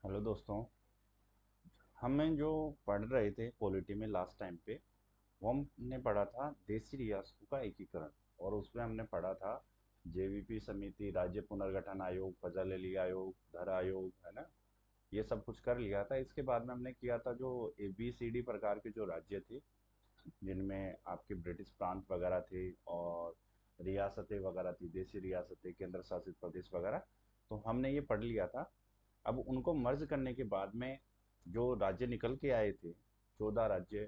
Hello दोस्तों। हमें जो पढ़ रहे थे पॉलिटी में लास्ट टाइम पे, वो हमने पढ़ा था देशी रियासतों का एकीकरण। और उसमें हमने पढ़ा था जेवीपी समिति, राज्य पुनर्गठन आयोग, फजल आयोग, धर आयोग, है ना। ये सब कुछ कर लिया था। इसके बाद में हमने किया था जो ABCD प्रकार के जो राज्य थे, जिनमें आपके ब्रिटिश प्रांत वगैरह थे और रियासतें वगैरह थी, देशी रियासतें, केंद्र शासित प्रदेश वगैरह। तो हमने ये पढ़ लिया था। अब उनको मर्ज करने के बाद में जो राज्य निकल के आए थे, 14 राज्य,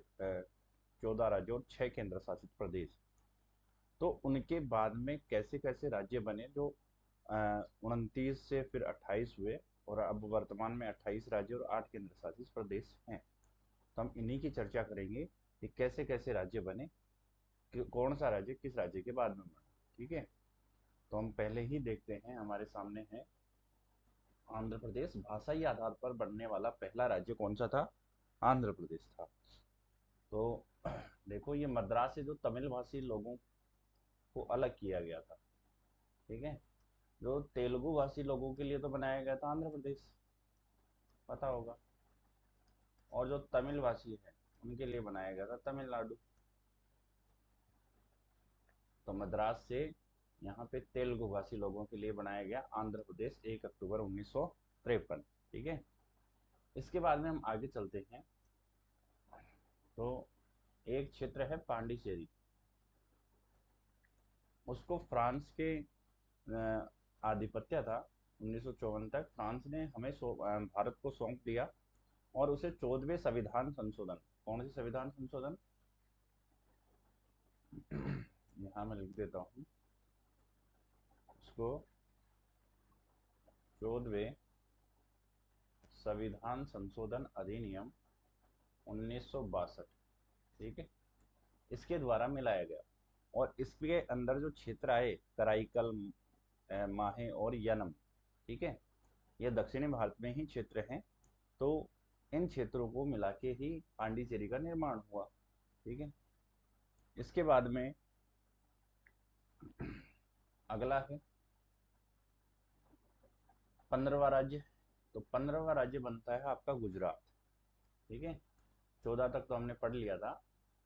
14 राज्य और 6 केंद्र शासित प्रदेश। तो उनके बाद में कैसे कैसे राज्य बने, जो 29 से फिर 28 हुए, और अब वर्तमान में 28 राज्य और 8 केंद्र शासित प्रदेश हैं। तो हम इन्हीं की चर्चा करेंगे कि कैसे कैसे राज्य बने, कि कौन सा राज्य किस राज्य के बाद में बना। ठीक है। तो हम पहले ही देखते हैं, हमारे सामने है आंध्र प्रदेश। भाषाई आधार पर बनने वाला पहला राज्य कौन सा था? आंध्र प्रदेश था। तो देखो, ये मद्रास से जो तमिल भाषी लोगों को अलग किया गया था। ठीक है। जो तेलुगु भाषी लोगों के लिए तो बनाया गया था आंध्र प्रदेश, पता होगा। और जो तमिल भाषी है उनके लिए बनाया गया था तमिलनाडु। तो मद्रास से यहाँ पे तेलुगु भाषी लोगों के लिए बनाया गया आंध्र प्रदेश 1 अक्टूबर 1953। ठीक है। इसके बाद में हम आगे चलते हैं। तो एक क्षेत्र है पांडिचेरी। उसको फ्रांस के आधिपत्य था। 1954 तक फ्रांस ने हमें भारत को सौंप दिया। और उसे 14वें संविधान संशोधन, कौन से संविधान संशोधन, यहाँ मैं लिख देता हूँ उसको, 14वें संविधान संशोधन अधिनियम 1962। ठीक है। इसके द्वारा मिलाया गया। और इसके अंदर जो क्षेत्र आए, कराईकल, माहे और यनम। ठीक है। ये दक्षिणी भारत में ही क्षेत्र हैं। तो इन क्षेत्रों को मिला के ही पांडिचेरी का निर्माण हुआ। ठीक है। इसके बाद में अगला है 15वां राज्य। तो 15वां राज्य बनता है आपका गुजरात। ठीक है। 14 तक तो हमने पढ़ लिया था।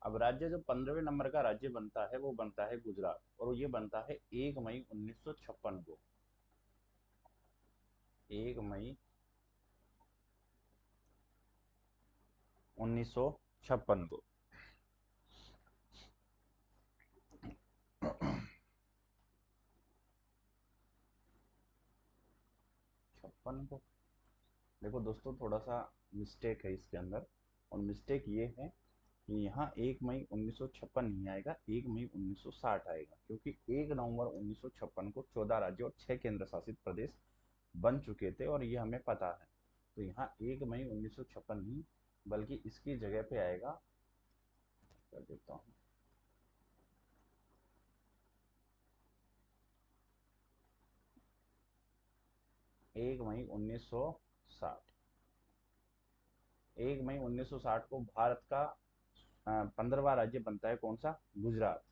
अब राज्य जो 15वें नंबर का राज्य बनता है वो बनता है गुजरात, और ये बनता है 1 मई 1956 को। 1 मई 1956 को। 56 को। देखो दोस्तों, थोड़ा सा मिस्टेक है इसके अंदर। और मिस्टेक ये है कि यहाँ 1 मई 1956 नहीं आएगा, 1 मई 1960 आएगा, क्योंकि 1 नवंबर 1956 को 14 राज्य और 6 केंद्र शासित प्रदेश बन चुके थे, और ये हमें पता है। तो यहाँ 1 मई 1956 नहीं, बल्कि इसकी जगह पे आएगा, कर देता हूँ, 1 मई 1960। 1 मई 1960 को भारत का 15वां राज्य बनता है, कौन सा? गुजरात।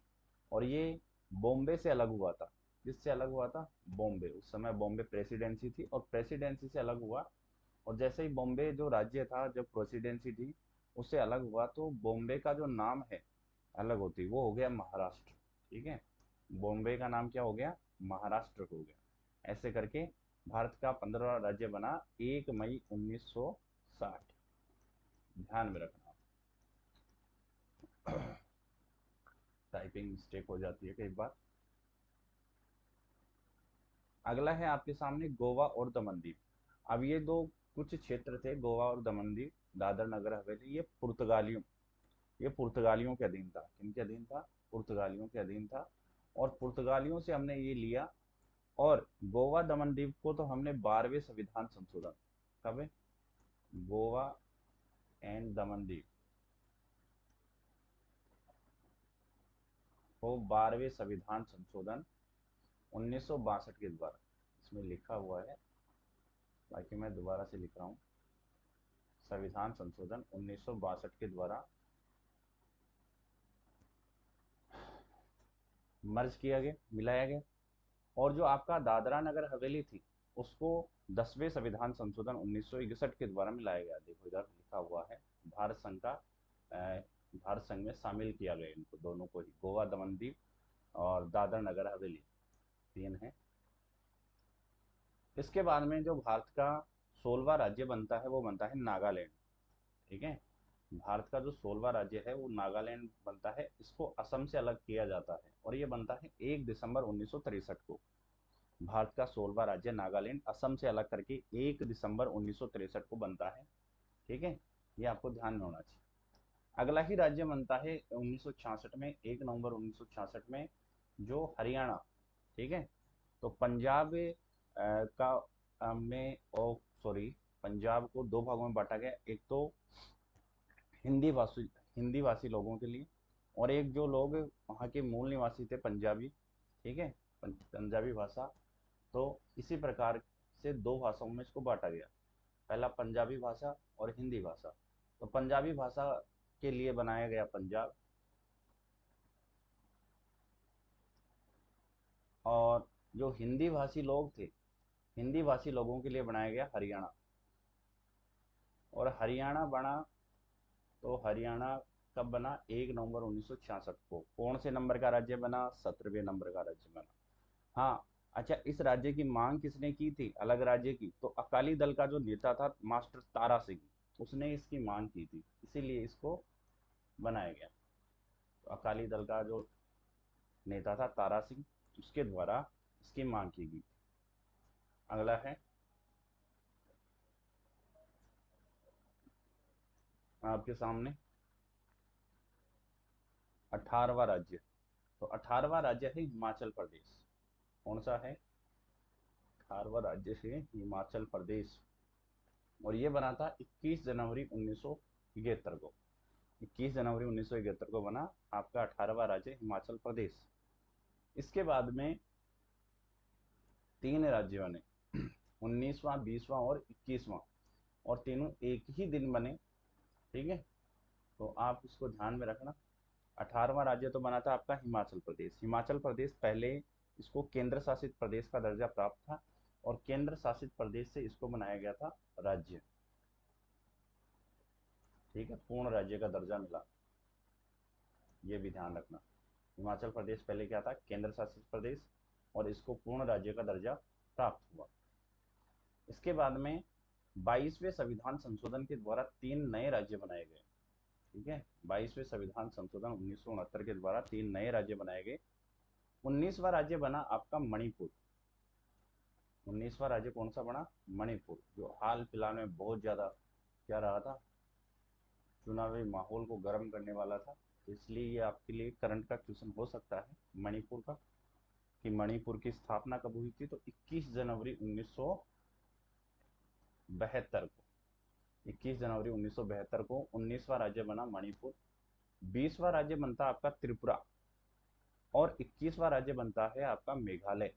और ये बॉम्बे से अलग हुआ था। किससे अलग हुआ था? बॉम्बे। उस समय बॉम्बे प्रेसिडेंसी थी, और प्रेसिडेंसी से अलग हुआ। और जैसे ही बॉम्बे जो राज्य था, जब प्रेसिडेंसी थी, उससे अलग हुआ, तो बॉम्बे का जो नाम है अलग होती, वो हो गया महाराष्ट्र। ठीक है। बॉम्बे का नाम क्या हो गया? महाराष्ट्र हो गया। ऐसे करके भारत का 15वां राज्य बना 1 मई 1960। ध्यान में रखना। टाइपिंग मिस्टेक हो जाती है कई बार। अगला है आपके सामने गोवा और दमन दीव। अब ये दो कुछ क्षेत्र थे, गोवा और दमन दीव, दादर नगर हवेली, ये पुर्तगालियों के अधीन था। किनके अधीन था? पुर्तगालियों के अधीन था। और पुर्तगालियों से हमने ये लिया। और गोवा दमन दीव को तो हमने 12वें संविधान संशोधन, कब है? गोवा एंड दमन दीव को 12वें संविधान संशोधन 1962 के द्वारा, इसमें लिखा हुआ है, बाकी मैं दोबारा से लिख रहा हूँ, संविधान संशोधन 1962 के द्वारा मर्ज किया गया, मिलाया गया। और जो आपका दादरा नगर हवेली थी, उसको 10वें संविधान संशोधन 1961 के द्वारा में लाया गया। देखो इधर लिखा हुआ है, भारत संघ का भारत संघ में शामिल किया गया इनको दोनों को ही, गोवा, दमन दीव और दादर नगर हवेली, तीन है। इसके बाद में जो भारत का 16वां राज्य बनता है वो बनता है नागालैंड। ठीक है, भारत का जो 16वां राज्य है वो नागालैंड बनता है। इसको असम से अलग किया जाता है और ये बनता है 1 दिसंबर 1963 को। भारत का 16वां राज्य नागालैंड असम से अलग करके 1 दिसंबर 1963 को बनता है। ठीक है, ये आपको ध्यान में होना चाहिए। अगला ही राज्य बनता है 1966 में, 1 नवंबर 1966 में, जो हरियाणा। ठीक है, तो पंजाब का में ओ सॉरी पंजाब को दो भागों में बांटा गया, एक तो हिंदी भाषी हिंदी भाषी लोगों के लिए, और एक जो लोग वहाँ के मूल निवासी थे पंजाबी। ठीक है, पंजाबी भाषा। तो इसी प्रकार से दो भाषाओं में इसको बांटा गया, पहला पंजाबी भाषा और हिंदी भाषा। तो पंजाबी भाषा के लिए बनाया गया पंजाब, और जो हिंदी भाषी लोग थे, हिंदी भाषी लोगों के लिए बनाया गया हरियाणा। और हरियाणा बना, तो हरियाणा कब बना? 1 नवंबर 1966 को। कौन से नंबर का राज्य बना? 17वें नंबर का राज्य बना। हाँ, अच्छा, इस राज्य की मांग किसने की थी, अलग राज्य की? तो अकाली दल का जो नेता था मास्टर तारा सिंह, उसने इसकी मांग की थी, इसीलिए इसको बनाया गया। तो अकाली दल का जो नेता था तारा सिंह, उसके द्वारा इसकी मांग की गई। अगला है आपके सामने 18वां राज्य। तो 18वां राज्य है हिमाचल प्रदेश। कौन सा है? 18वां राज्य है हिमाचल प्रदेश। और ये बना था 21 जनवरी 1971 को। 21 जनवरी 1971 को बना आपका 18वां राज्य हिमाचल प्रदेश। इसके बाद में तीन राज्य बने, 19वां, 20वां और 21वां, और तीनों एक ही दिन बने। ठीक है, तो आप इसको ध्यान में रखना। 18वां राज्य तो बना था आपका हिमाचल प्रदेश। हिमाचल प्रदेश पहले इसको केंद्र शासित प्रदेश का दर्जा प्राप्त था, और केंद्र शासित प्रदेश से इसको बनाया गया था राज्य। ठीक है, पूर्ण राज्य का दर्जा मिला, ये भी ध्यान रखना। हिमाचल प्रदेश पहले क्या था? केंद्र शासित प्रदेश, और इसको पूर्ण राज्य का दर्जा प्राप्त हुआ। इसके बाद में 22वें संविधान संशोधन के द्वारा तीन नए राज्य बनाए गए। ठीक है, 22वें संविधान संशोधन 1969 के द्वारा तीन नए राज्य बनाए गए। 19वां राज्य बना आपका मणिपुर। 19वां राज्य कौन सा बना? मणिपुर, जो हाल फिलहाल में बहुत ज्यादा क्या रहा था, चुनावी माहौल को गर्म करने वाला था। तो इसलिए ये आपके लिए करंट का क्वेश्चन हो सकता है मणिपुर का, कि मणिपुर की स्थापना कब हुई थी? तो 21 जनवरी 1972 को। 21 जनवरी 1972 को 19वां राज्य बना मणिपुर। 20वां राज्य बनता आपका त्रिपुरा, और 21वां राज्य बनता है आपका मेघालय।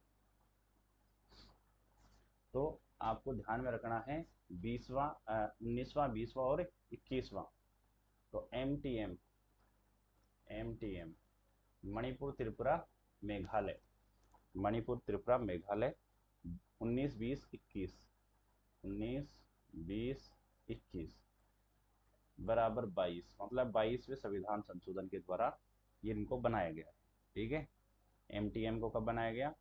तो आपको ध्यान में रखना है 20वां, 19वां, 20वां और 21वां। तो M T M Manipur, Tripura, Meghalaya. Manipur, Tripura, Meghalaya. 19, 20, 21, 19, 20, 21 बराबर 22, मतलब 22वें संविधान संशोधन के द्वारा ये इनको बनाया गया। ठीक है, एमटीएम को कब बनाया गया?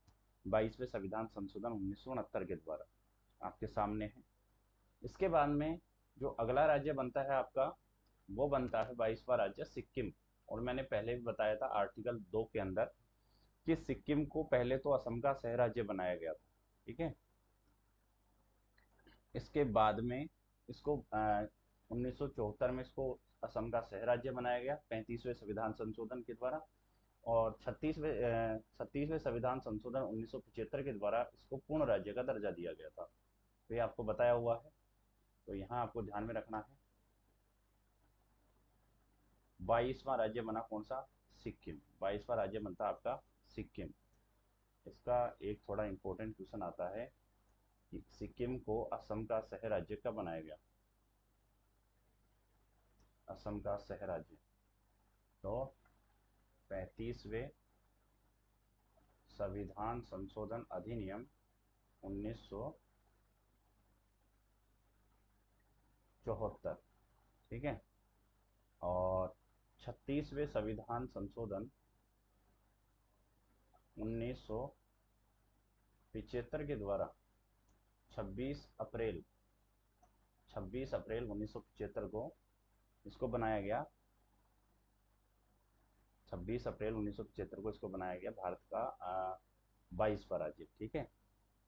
22वें संविधान संशोधन 1969 के द्वारा, आपके सामने है। इसके बाद में जो अगला राज्य बनता है आपका, वो बनता है 22वां राज्य सिक्किम। और मैंने पहले भी बताया था आर्टिकल 2 के अंदर कि सिक्किम को पहले तो असम का सह राज्य बनाया गया था। ठीक है, इसके बाद में इसको 1974 में इसको असम का सह राज्य बनाया गया 35वें संविधान संशोधन के द्वारा। और 36वें संविधान संशोधन 1975 के द्वारा इसको पूर्ण राज्य का दर्जा दिया गया था। तो ये आपको बताया हुआ है, तो यहाँ आपको ध्यान में रखना है। 22वां राज्य बना कौन सा? सिक्किम। 22वां राज्य बनता आपका सिक्किम। इसका एक थोड़ा इंपॉर्टेंट क्वेश्चन आता है कि सिक्किम को असम का सह राज्य कब बनाया गया? असम का सह राज्य तो 35वें संविधान संशोधन अधिनियम 1975 74। ठीक है। और 36वें संविधान संशोधन 1975 के द्वारा 26 अप्रैल 1975 को इसको बनाया गया। 26 अप्रैल 1975 को इसको बनाया गया भारत का 22वां राज्य। ठीक है,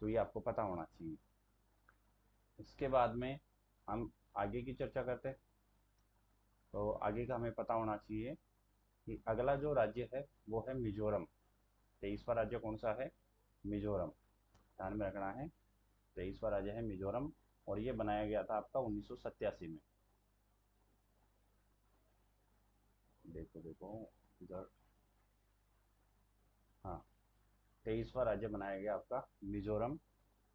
तो ये आपको पता होना चाहिए। इसके बाद में हम आगे की चर्चा करते हैं। तो आगे का हमें पता होना चाहिए कि अगला जो राज्य है वो है मिजोरम। 23वां राज्य कौन सा है? मिजोरम। ध्यान में रखना है, 23वां राज्य है मिजोरम। और ये बनाया गया था आपका 1987 में। देखो देखो इधर, हाँ, 23वां राज्य बनाया गया आपका मिजोरम।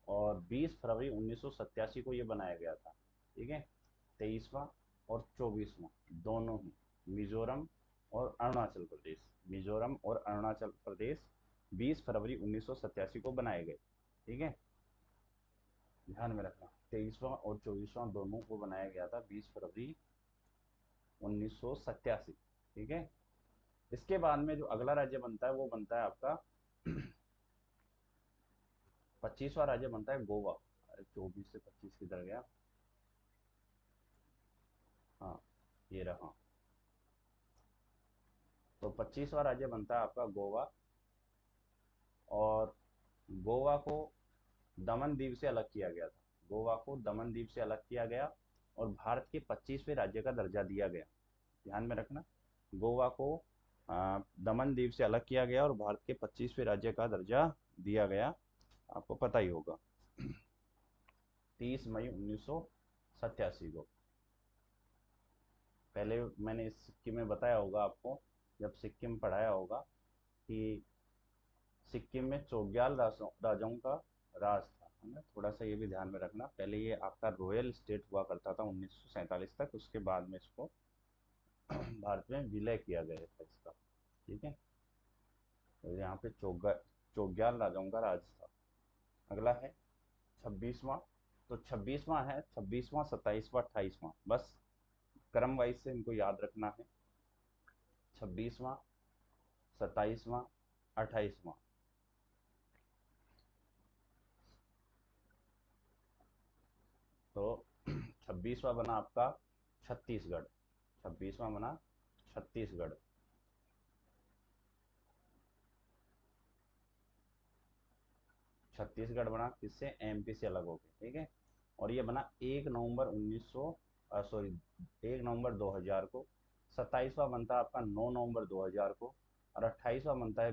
और 20 फरवरी 1987 को ये बनाया गया था। ठीक है, 23वां और 24वां दोनों ही, मिजोरम और अरुणाचल प्रदेश, मिजोरम और अरुणाचल प्रदेश 20 फरवरी 1987 को बनाए गए। ठीक है, ध्यान में रखना, 23वां और 24वां दोनों को बनाया गया था 20 फरवरी 1987। ठीक है। इसके बाद में जो अगला राज्य बनता है वो बनता है आपका 25वां राज्य बनता है गोवा। अरे 24 से 25 किधर गया? हाँ, ये रहा। तो 25वां राज्य बनता है आपका गोवा। और गोवा को दमन दीव से अलग किया गया था। गोवा को दमन दीव से अलग किया गया और भारत के 25वें राज्य का दर्जा दिया गया। ध्यान में रखना, गोवा को दमन दीव से अलग किया गया और भारत के 25वें राज्य का दर्जा दिया गया। आपको पता ही होगा। 30 मई 1987 को। पहले मैंने इस सिक्किम में बताया होगा आपको, जब सिक्किम पढ़ाया होगा, कि सिक्किम में चोग्याल राजाओं का राज था, है ना। थोड़ा सा ये भी ध्यान में रखना। पहले ये आपका रॉयल स्टेट हुआ करता था 1947 तक। उसके बाद में इसको भारत में विलय किया गया था इसका। ठीक है, तो यहाँ पे चोग्याल राजाओं का राज था। अगला है 26वां। तो 26वां है, 26वां, 27वां, 28वां, बस क्रम वाइज से इनको याद रखना है। 26वां, 27वां, 28वां। तो 26वां बना आपका छत्तीसगढ़। 26वां बना छत्तीसगढ़। छत्तीसगढ़ बना किससे? एमपी से अलग होके। ठीक है, और ये बना 1 नवंबर 1 नवंबर 2000 को। 27वां बनता है आपका 9 नवंबर 2000 को। और 28वां बनता है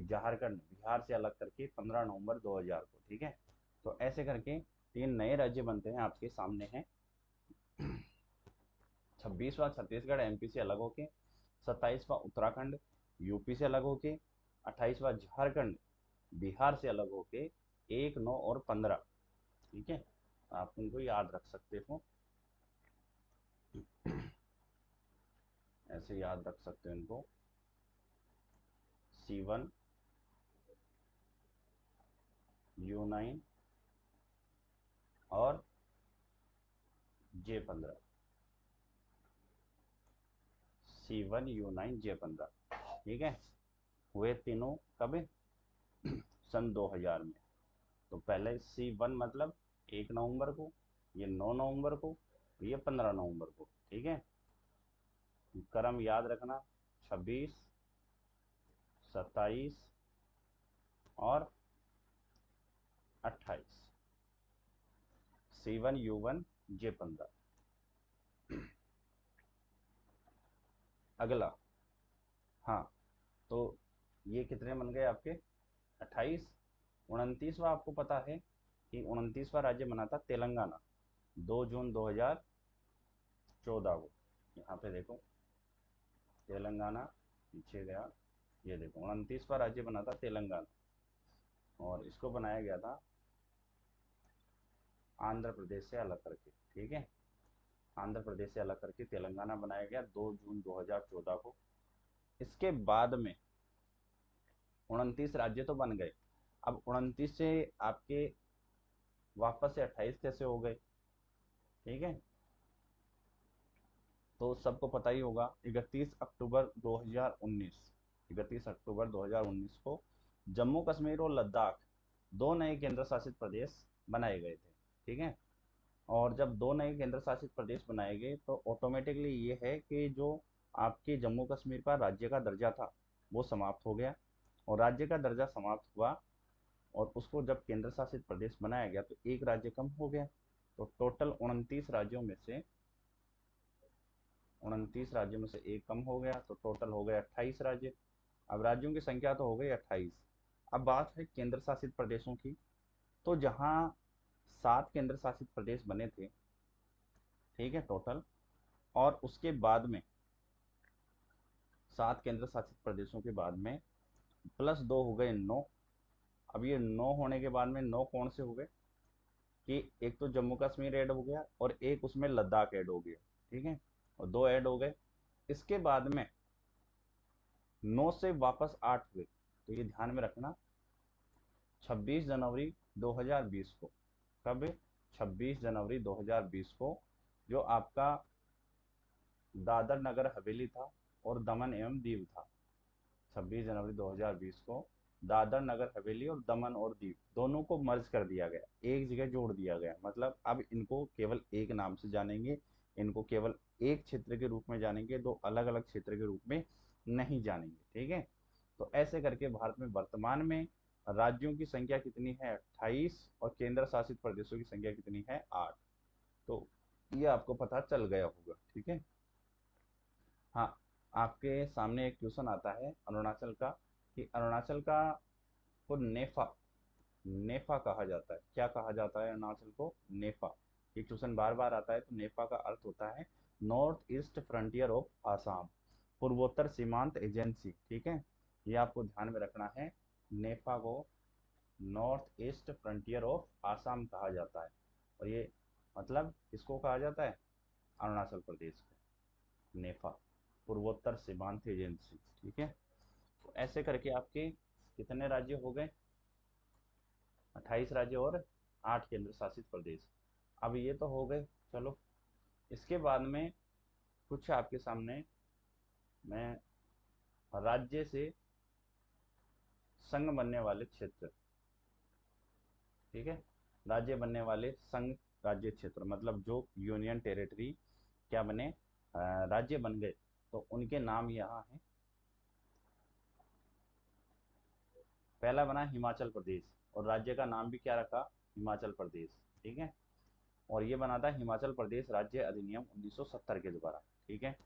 झारखंड बिहार से अलग करके 15 नवंबर 2000 को। ठीक है, तो ऐसे करके 3 नए राज्य बनते हैं, आपके सामने हैं। 26वां छत्तीसगढ़ एमपी से अलग होके, 27वां उत्तराखंड यूपी से अलग होके, 28वां झारखंड बिहार से अलग होके, 1, 9 और 15। ठीक है, आप उनको याद रख सकते हो, ऐसे याद रख सकते हो इनको। C1, U9 और J15। C1, U9, J15। ठीक है, हुए तीनों कब? सन 2000 में। तो पहले C1 मतलब 1 नवंबर को, ये 9 नवंबर को, ये 15 नवंबर को। ठीक है, क्रम याद रखना, 26, 27 और 28। C1, U1, J15। अगला, हाँ, तो ये कितने बन गए आपके? 28। 29वां आपको पता है कि 29वां राज्य बना था तेलंगाना 2 जून 2014 को। यहाँ पे देखो, तेलंगाना पीछे गया, ये देखो 29वां राज्य बना था तेलंगाना। और इसको बनाया गया था आंध्र प्रदेश से अलग करके। ठीक है, आंध्र प्रदेश से अलग करके तेलंगाना बनाया गया 2 जून 2014 को। इसके बाद में 29 राज्य तो बन गए। अब 29 से आपके वापस से 28 कैसे हो गए? ठीक है। तो सबको पता ही होगा 31 अक्टूबर 2019 को जम्मू कश्मीर और लद्दाख दो नए केंद्र शासित प्रदेश बनाए गए थे। ठीक है। और जब दो नए केंद्र शासित प्रदेश बनाए गए तो ऑटोमेटिकली ये है कि जो आपके जम्मू कश्मीर का राज्य का दर्जा था वो समाप्त हो गया। और राज्य का दर्जा समाप्त हुआ और उसको जब केंद्र शासित प्रदेश बनाया गया तो एक राज्य कम हो गया। तो टोटल 29 राज्यों में से एक कम हो गया, तो टोटल हो गए 28 राज्य। अब राज्यों की संख्या तो हो गई 28। अब बात है केंद्र शासित प्रदेशों की। तो जहाँ 7 केंद्र शासित प्रदेश बने थे, ठीक है, टोटल, और उसके बाद में 7 केंद्र शासित प्रदेशों के बाद में प्लस 2 हो गए 9। अब ये 9 होने के बाद में 9 कौन से हो गए कि एक तो जम्मू कश्मीर ऐड हो गया और एक उसमें लद्दाख ऐड हो गया। ठीक है। और 2 ऐड हो गए। इसके बाद में 9 से वापस 8 हुए। तो ये ध्यान में रखना, 26 जनवरी 2020 को, कब? 26 जनवरी 2020 को जो आपका दादर नगर हवेली था और दमन एवं दीव था, 26 जनवरी 2020 को दादर नगर हवेली और दमन और दीव दोनों को मर्ज कर दिया गया, एक जगह जोड़ दिया गया। मतलब अब इनको केवल एक नाम से जानेंगे, इनको केवल एक क्षेत्र के रूप में जानेंगे, दो अलग अलग क्षेत्र के रूप में नहीं जानेंगे। ठीक है। तो ऐसे करके भारत में वर्तमान में राज्यों की संख्या कितनी है? 28। और केंद्र शासित प्रदेशों की संख्या कितनी है? 8। तो ये आपको पता चल गया होगा। ठीक है। हाँ, आपके सामने एक क्वेश्चन आता है अरुणाचल का, कि अरुणाचल का को नेफा नेफा कहा जाता है। क्या कहा जाता है अरुणाचल को? नेफा। ये क्वेश्चन बार बार आता है। तो नेफा का अर्थ होता है north east frontier of Assam, पूर्वोत्तर सीमांत एजेंसी। ठीक है। ये आपको ध्यान में रखना है। नेफा को north east frontier of Assam कहा जाता है। और ये मतलब किसको कहा जाता है? अरुणाचल प्रदेश को नेफा, पूर्वोत्तर सीमांत एजेंसी। ठीक है। तो ऐसे करके आपके कितने राज्य हो गए? 28 राज्य और 8 केंद्र शासित प्रदेश। अब ये तो हो गए। चलो, इसके बाद में कुछ आपके सामने मैं राज्य से संघ बनने वाले क्षेत्र, ठीक है, राज्य बनने वाले संघ राज्य क्षेत्र, मतलब जो यूनियन टेरिटरी क्या बने, राज्य बन गए, तो उनके नाम यहाँ हैं। पहला बना हिमाचल प्रदेश, और राज्य का नाम भी क्या रखा? हिमाचल प्रदेश। ठीक है। और ये बना था हिमाचल प्रदेश राज्य अधिनियम 1970 के द्वारा। ठीक है।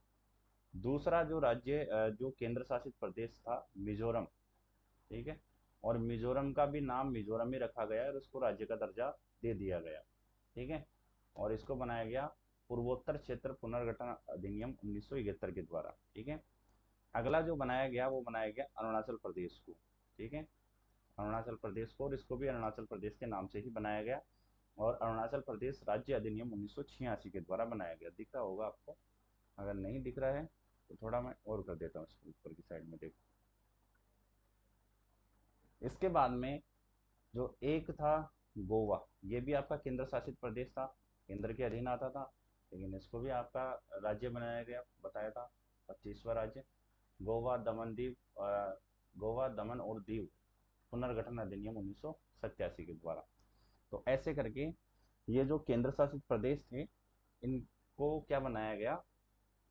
दूसरा जो राज्य जो केंद्र शासित प्रदेश था, मिजोरम। ठीक है। और मिजोरम का भी नाम मिजोरम ही रखा गया और उसको राज्य का दर्जा दे दिया गया। ठीक है। और इसको बनाया गया पूर्वोत्तर क्षेत्र पुनर्गठन अधिनियम 1971 के द्वारा। ठीक है। अगला जो बनाया गया वो बनाया गया अरुणाचल प्रदेश को। ठीक है। अरुणाचल प्रदेश को, और इसको भी अरुणाचल प्रदेश के नाम से ही बनाया गया। और अरुणाचल प्रदेश राज्य अधिनियम 1986 के द्वारा बनाया गया। दिख रहा होगा आपको। अगर नहीं दिख रहा है तो थोड़ा मैं और कर देता हूँ, इसको ऊपर की साइड में देखो। इसके बाद में जो एक था गोवा, ये भी आपका केंद्र शासित प्रदेश था, केंद्र के अधीन आता था, लेकिन इसको भी आपका राज्य बनाया गया, बताया था, 25वां राज्य। गोवा दमन दीव, गोवा दमन और दीव पुनर्गठन अधिनियम 1987 के द्वारा। तो ऐसे करके ये जो केंद्र शासित प्रदेश थे, इनको क्या बनाया गया?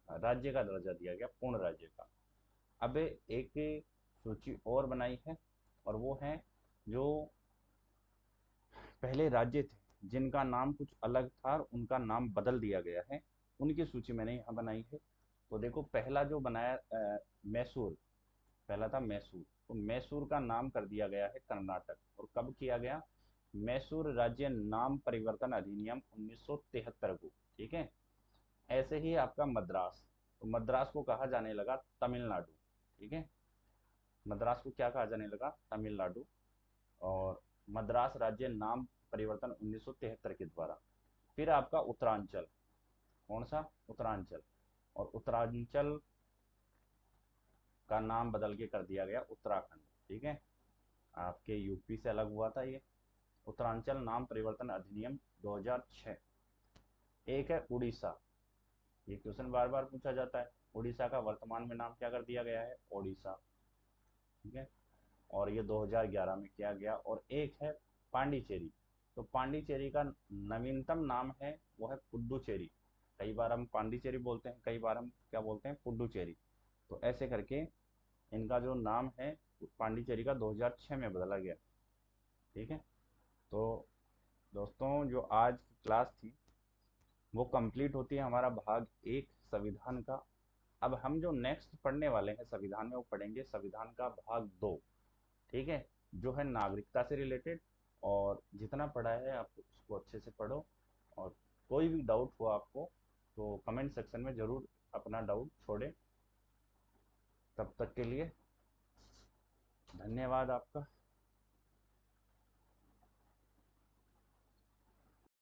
राज्य का दर्जा दिया गया, पूर्ण राज्य का। अब एक सूची और बनाई है, और वो है जो पहले राज्य थे जिनका नाम कुछ अलग था और उनका नाम बदल दिया गया है, उनकी सूची मैंने यहाँ बनाई है। तो देखो, पहला जो बनाया मैसूर, पहला था मैसूर। तो मैसूर का नाम कर दिया गया है कर्नाटक। और कब किया गया? मैसूर राज्य नाम परिवर्तन अधिनियम 1973 को। ठीक है। ऐसे ही आपका मद्रास, तो मद्रास को कहा जाने लगा तमिलनाडु। ठीक है। मद्रास को क्या कहा जाने लगा? तमिलनाडु। और मद्रास राज्य नाम परिवर्तन 1973 के द्वारा। फिर आपका उत्तरांचल, कौन सा? उत्तरांचल। और उत्तरांचल का नाम बदल के कर दिया गया उत्तराखंड। ठीक है। आपके यूपी से अलग हुआ था ये। उत्तरांचल नाम परिवर्तन अधिनियम 2006। एक है उड़ीसा। ये क्वेश्चन बार बार पूछा जाता है। उड़ीसा का वर्तमान में नाम क्या कर दिया गया है? ओडिशा। ठीक है। और ये 2011 में किया गया। और एक है पांडिचेरी। तो पांडिचेरी का नवीनतम नाम है वो है पुडुचेरी। कई बार हम पांडिचेरी बोलते हैं, कई बार हम क्या बोलते हैं, पुडुचेरी। तो ऐसे करके इनका जो नाम है पांडिचेरी का 2006 में बदला गया। ठीक है। तो दोस्तों जो आज की क्लास थी वो कंप्लीट होती है, हमारा भाग एक संविधान का। अब हम जो नेक्स्ट पढ़ने वाले हैं संविधान में, वो पढ़ेंगे संविधान का भाग दो। ठीक है। जो है नागरिकता से रिलेटेड। और जितना पढ़ा है आप उसको अच्छे से पढ़ो। और कोई भी डाउट हो आपको तो कमेंट सेक्शन में ज़रूर अपना डाउट छोड़ें। तब तक के लिए धन्यवाद आपका।